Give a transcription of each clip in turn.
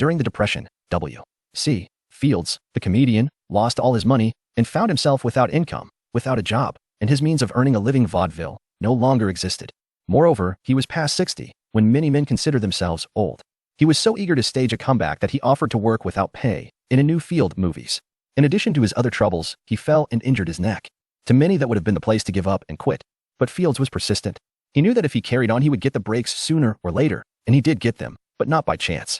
During the Depression, W.C. Fields, the comedian, lost all his money and found himself without income, without a job, and his means of earning a living vaudeville no longer existed. Moreover, he was past 60, when many men consider themselves old. He was so eager to stage a comeback that he offered to work without pay in a new field, movies. In addition to his other troubles, he fell and injured his neck. To many, that would have been the place to give up and quit. But Fields was persistent. He knew that if he carried on, he would get the breaks sooner or later, and he did get them, but not by chance.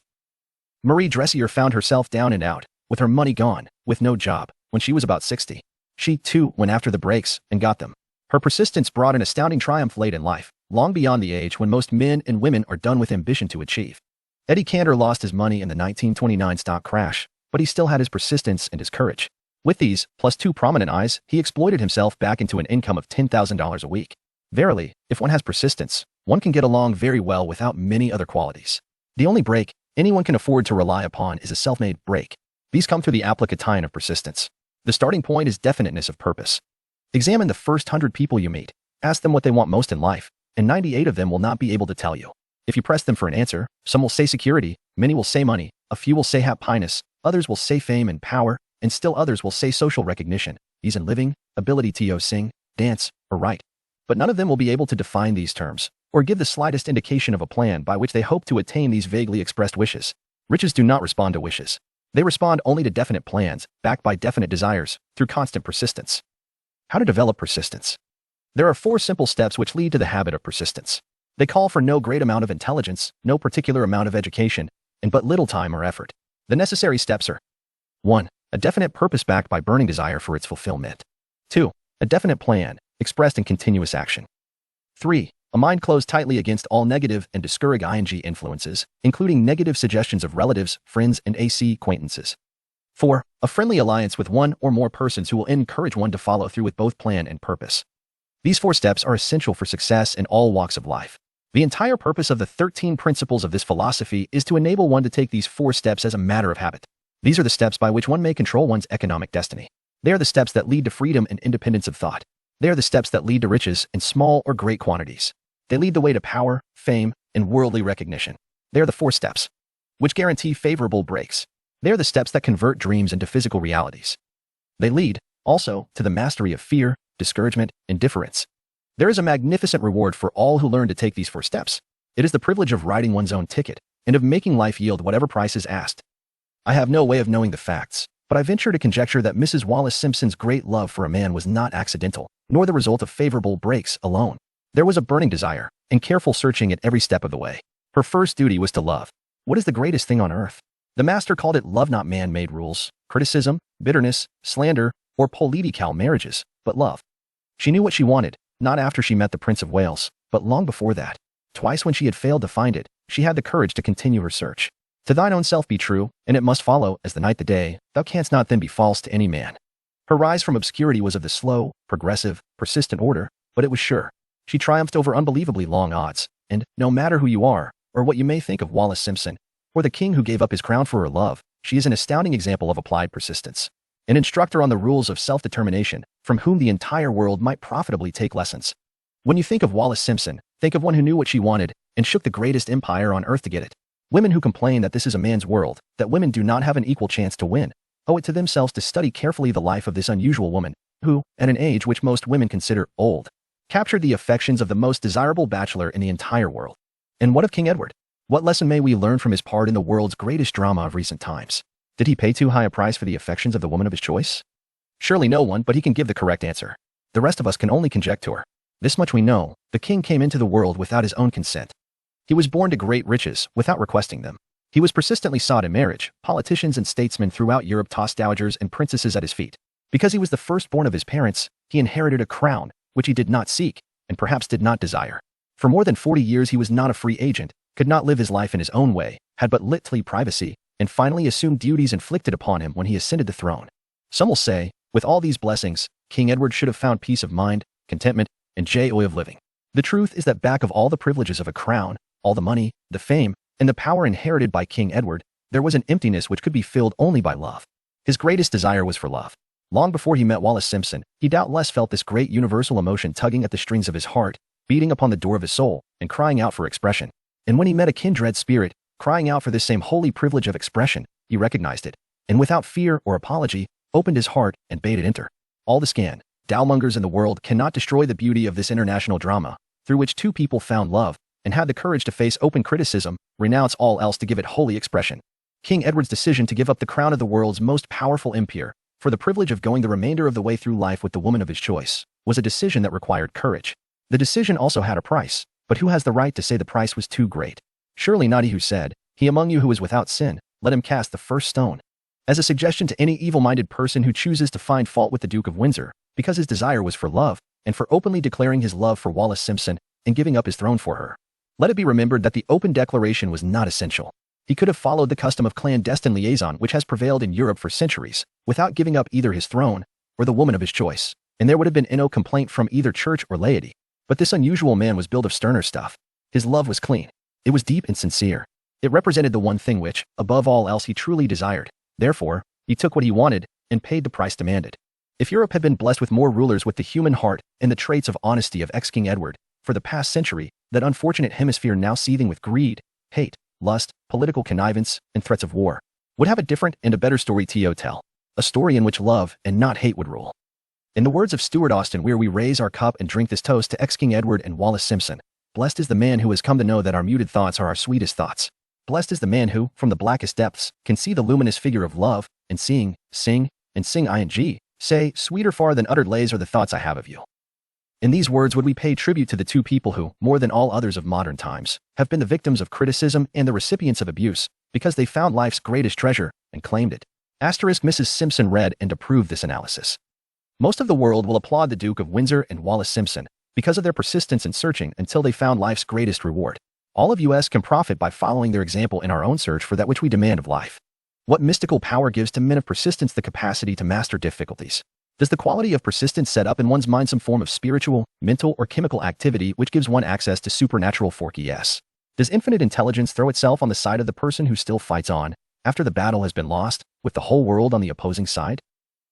Marie Dressier found herself down and out, with her money gone, with no job, when she was about 60. She, too, went after the breaks and got them. Her persistence brought an astounding triumph late in life, long beyond the age when most men and women are done with ambition to achieve. Eddie Cantor lost his money in the 1929 stock crash, but he still had his persistence and his courage. With these, plus 2 prominent eyes, he exploited himself back into an income of $10,000 a week. Verily, if one has persistence, one can get along very well without many other qualities. The only break anyone can afford to rely upon is a self-made break. These come through the application of persistence. The starting point is definiteness of purpose. Examine the first 100 people you meet. Ask them what they want most in life, and 98 of them will not be able to tell you. If you press them for an answer, some will say security, many will say money, a few will say happiness, others will say fame and power, and still others will say social recognition, ease in living, ability to sing, dance, or write. But none of them will be able to define these terms, or give the slightest indication of a plan by which they hope to attain these vaguely expressed wishes. Riches do not respond to wishes. They respond only to definite plans, backed by definite desires, through constant persistence. How to develop persistence? There are 4 simple steps which lead to the habit of persistence. They call for no great amount of intelligence, no particular amount of education, and but little time or effort. The necessary steps are: 1. A definite purpose backed by burning desire for its fulfillment. 2. A definite plan, expressed in continuous action. 3. A mind closed tightly against all negative and discouraging influences, including negative suggestions of relatives, friends, and acquaintances. 4. A friendly alliance with one or more persons who will encourage one to follow through with both plan and purpose. These 4 steps are essential for success in all walks of life. The entire purpose of the 13 principles of this philosophy is to enable one to take these 4 steps as a matter of habit. These are the steps by which one may control one's economic destiny. They are the steps that lead to freedom and independence of thought. They are the steps that lead to riches in small or great quantities. They lead the way to power, fame, and worldly recognition. They are the 4 steps which guarantee favorable breaks. They are the steps that convert dreams into physical realities. They lead, also, to the mastery of fear, discouragement, indifference. There is a magnificent reward for all who learn to take these 4 steps. It is the privilege of writing one's own ticket, and of making life yield whatever price is asked. I have no way of knowing the facts, but I venture to conjecture that Mrs. Wallace Simpson's great love for a man was not accidental, nor the result of favorable breaks alone. There was a burning desire, and careful searching at every step of the way. Her first duty was to love. What is the greatest thing on earth? The master called it love, not man-made rules, criticism, bitterness, slander, or political marriages, but love. She knew what she wanted, not after she met the Prince of Wales, but long before that. Twice when she had failed to find it, she had the courage to continue her search. To thine own self be true, and it must follow, as the night the day, thou canst not then be false to any man. Her rise from obscurity was of the slow, progressive, persistent order, but it was sure. She triumphed over unbelievably long odds, and, no matter who you are, or what you may think of Wallace Simpson, or the king who gave up his crown for her love, she is an astounding example of applied persistence. An instructor on the rules of self-determination, from whom the entire world might profitably take lessons. When you think of Wallace Simpson, think of one who knew what she wanted, and shook the greatest empire on earth to get it. Women who complain that this is a man's world, that women do not have an equal chance to win, owe it to themselves to study carefully the life of this unusual woman, who, at an age which most women consider old, captured the affections of the most desirable bachelor in the entire world. And what of King Edward? What lesson may we learn from his part in the world's greatest drama of recent times? Did he pay too high a price for the affections of the woman of his choice? Surely no one, but he can give the correct answer. The rest of us can only conjecture. This much we know: the king came into the world without his own consent. He was born to great riches without requesting them. He was persistently sought in marriage. Politicians and statesmen throughout Europe tossed dowagers and princesses at his feet. Because he was the firstborn of his parents, he inherited a crown, which he did not seek, and perhaps did not desire. For more than 40 years he was not a free agent, could not live his life in his own way, had but little privacy, and finally assumed duties inflicted upon him when he ascended the throne. Some will say, with all these blessings, King Edward should have found peace of mind, contentment, and joy of living. The truth is that back of all the privileges of a crown, all the money, the fame, and the power inherited by King Edward, there was an emptiness which could be filled only by love. His greatest desire was for love. Long before he met Wallace Simpson, he doubtless felt this great universal emotion tugging at the strings of his heart, beating upon the door of his soul, and crying out for expression. And when he met a kindred spirit, crying out for this same holy privilege of expression. He recognized it, and without fear or apology, opened his heart and bade it enter. All the scandalmongers in the world cannot destroy the beauty of this international drama, through which two people found love, and had the courage to face open criticism, renounce all else to give it holy expression. King Edward's decision to give up the crown of the world's most powerful empire, for the privilege of going the remainder of the way through life with the woman of his choice, was a decision that required courage. The decision also had a price, but who has the right to say the price was too great? Surely not he who said, "He among you who is without sin, let him cast the first stone." As a suggestion to any evil-minded person who chooses to find fault with the Duke of Windsor, because his desire was for love, and for openly declaring his love for Wallis Simpson, and giving up his throne for her. Let it be remembered that the open declaration was not essential. He could have followed the custom of clandestine liaison which has prevailed in Europe for centuries, without giving up either his throne, or the woman of his choice, and there would have been no complaint from either church or laity. But this unusual man was built of sterner stuff. His love was clean. It was deep and sincere. It represented the one thing which, above all else, he truly desired. Therefore, he took what he wanted, and paid the price demanded. If Europe had been blessed with more rulers with the human heart and the traits of honesty of ex-King Edward, for the past century, that unfortunate hemisphere now seething with greed, hate, lust, political connivance, and threats of war, would have a different and a better story to tell. A story in which love and not hate would rule. In the words of Stuart Austin, where we raise our cup and drink this toast to ex-King Edward and Wallis Simpson, blessed is the man who has come to know that our muted thoughts are our sweetest thoughts. Blessed is the man who, from the blackest depths, can see the luminous figure of love, and sing, say, sweeter far than uttered lays are the thoughts I have of you. In these words would we pay tribute to the two people who, more than all others of modern times, have been the victims of criticism and the recipients of abuse, because they found life's greatest treasure and claimed it. Mrs. Simpson read and approved this analysis. Most of the world will applaud the Duke of Windsor and Wallis Simpson because of their persistence in searching until they found life's greatest reward. All of us can profit by following their example in our own search for that which we demand of life. What mystical power gives to men of persistence the capacity to master difficulties? Does the quality of persistence set up in one's mind some form of spiritual, mental, or chemical activity which gives one access to supernatural forces? Does infinite intelligence throw itself on the side of the person who still fights on, after the battle has been lost, with the whole world on the opposing side?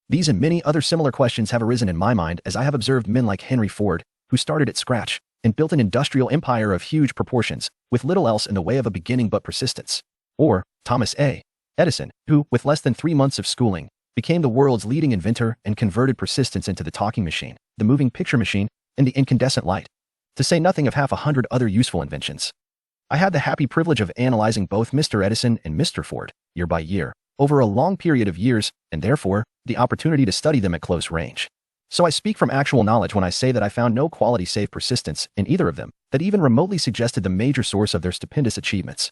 These and many other similar questions have arisen in my mind as I have observed men like Henry Ford, who started at scratch, and built an industrial empire of huge proportions, with little else in the way of a beginning but persistence. Or Thomas A. Edison, who, with less than 3 months of schooling, became the world's leading inventor and converted persistence into the talking machine, the moving picture machine, and the incandescent light. To say nothing of 100 other useful inventions. I had the happy privilege of analyzing both Mr. Edison and Mr. Ford, year by year, over a long period of years, and therefore, the opportunity to study them at close range. So I speak from actual knowledge when I say that I found no quality save persistence in either of them that even remotely suggested the major source of their stupendous achievements.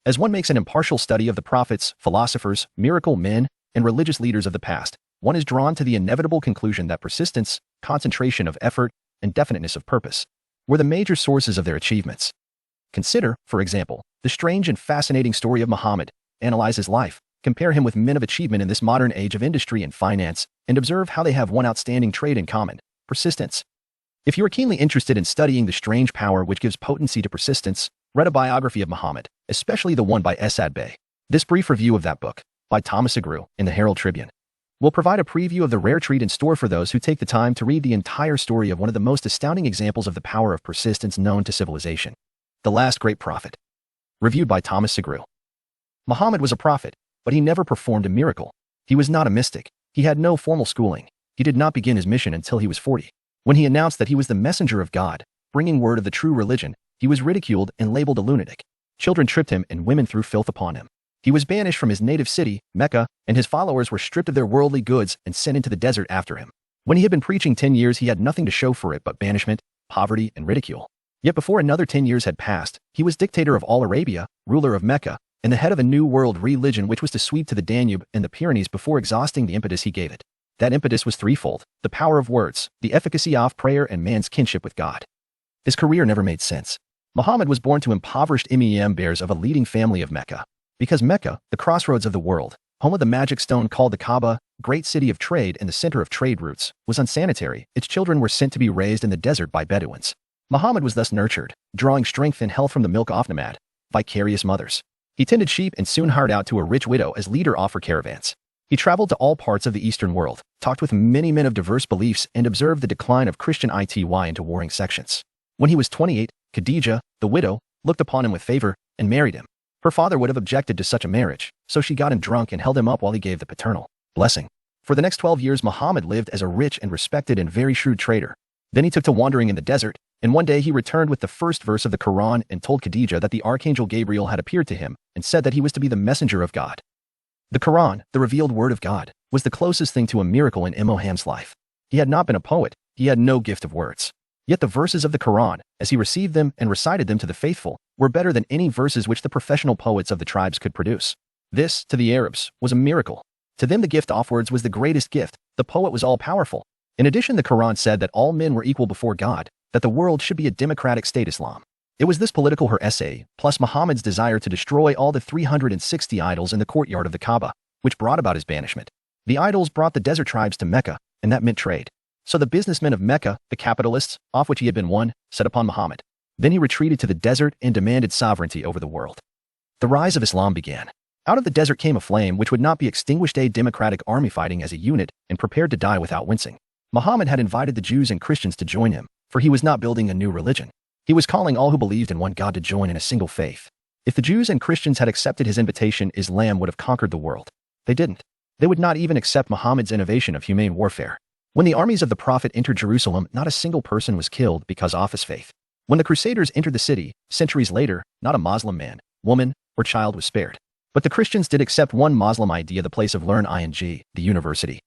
As one makes an impartial study of the prophets, philosophers, miracle men, and religious leaders of the past, one is drawn to the inevitable conclusion that persistence, concentration of effort, and definiteness of purpose were the major sources of their achievements. Consider, for example, the strange and fascinating story of Muhammad. Analyze his life, compare him with men of achievement in this modern age of industry and finance, and observe how they have one outstanding trait in common: persistence. If you are keenly interested in studying the strange power which gives potency to persistence, read a biography of Muhammad, especially the one by Esad Bey. This brief review of that book, by Thomas Agrew, in the Herald Tribune, will provide a preview of the rare treat in store for those who take the time to read the entire story of one of the most astounding examples of the power of persistence known to civilization. The Last Great Prophet. Reviewed by Thomas Agrew. Muhammad was a prophet, but he never performed a miracle. He was not a mystic. He had no formal schooling. He did not begin his mission until he was 40. When he announced that he was the messenger of God, bringing word of the true religion, he was ridiculed and labeled a lunatic. Children tripped him and women threw filth upon him. He was banished from his native city, Mecca, and his followers were stripped of their worldly goods and sent into the desert after him. When he had been preaching 10 years, he had nothing to show for it but banishment, poverty, and ridicule. Yet before another 10 years had passed, he was dictator of all Arabia, ruler of Mecca, and the head of a new world religion which was to sweep to the Danube and the Pyrenees before exhausting the impetus he gave it. That impetus was threefold: the power of words, the efficacy of prayer, and man's kinship with God. His career never made sense. Muhammad was born to impoverished bears of a leading family of Mecca. Because Mecca, the crossroads of the world, home of the magic stone called the Kaaba, great city of trade and the center of trade routes, was unsanitary, its children were sent to be raised in the desert by Bedouins. Muhammad was thus nurtured, drawing strength and health from the milk of nomad, vicarious mothers. He tended sheep and soon hired out to a rich widow as leader of her caravans. He traveled to all parts of the Eastern world, talked with many men of diverse beliefs, and observed the decline of Christian ity into warring sections. When he was 28, Khadijah, the widow, looked upon him with favor and married him. Her father would have objected to such a marriage, so she got him drunk and held him up while he gave the paternal blessing. For the next 12 years, Muhammad lived as a rich and respected and very shrewd trader. Then he took to wandering in the desert, and one day he returned with the first verse of the Quran and told Khadijah that the archangel Gabriel had appeared to him and said that he was to be the messenger of God. The Quran, the revealed word of God, was the closest thing to a miracle in Muhammad's life. He had not been a poet, he had no gift of words. Yet the verses of the Quran, as he received them and recited them to the faithful, were better than any verses which the professional poets of the tribes could produce. This, to the Arabs, was a miracle. To them the gift of words was the greatest gift, the poet was all-powerful. In addition, the Quran said that all men were equal before God, that the world should be a democratic state Islam. It was this political her essay, plus Muhammad's desire to destroy all the 360 idols in the courtyard of the Kaaba, which brought about his banishment. The idols brought the desert tribes to Mecca, and that meant trade. So the businessmen of Mecca, the capitalists, of which he had been one, set upon Muhammad. Then he retreated to the desert and demanded sovereignty over the world. The rise of Islam began. Out of the desert came a flame which would not be extinguished, a democratic army fighting as a unit and prepared to die without wincing. Muhammad had invited the Jews and Christians to join him, for he was not building a new religion. He was calling all who believed in one God to join in a single faith. If the Jews and Christians had accepted his invitation, Islam would have conquered the world. They didn't. They would not even accept Muhammad's innovation of humane warfare. When the armies of the Prophet entered Jerusalem, not a single person was killed because of his faith. When the Crusaders entered the city, centuries later, not a Muslim man, woman, or child was spared. But the Christians did accept one Muslim idea, the place of learn ing, the university.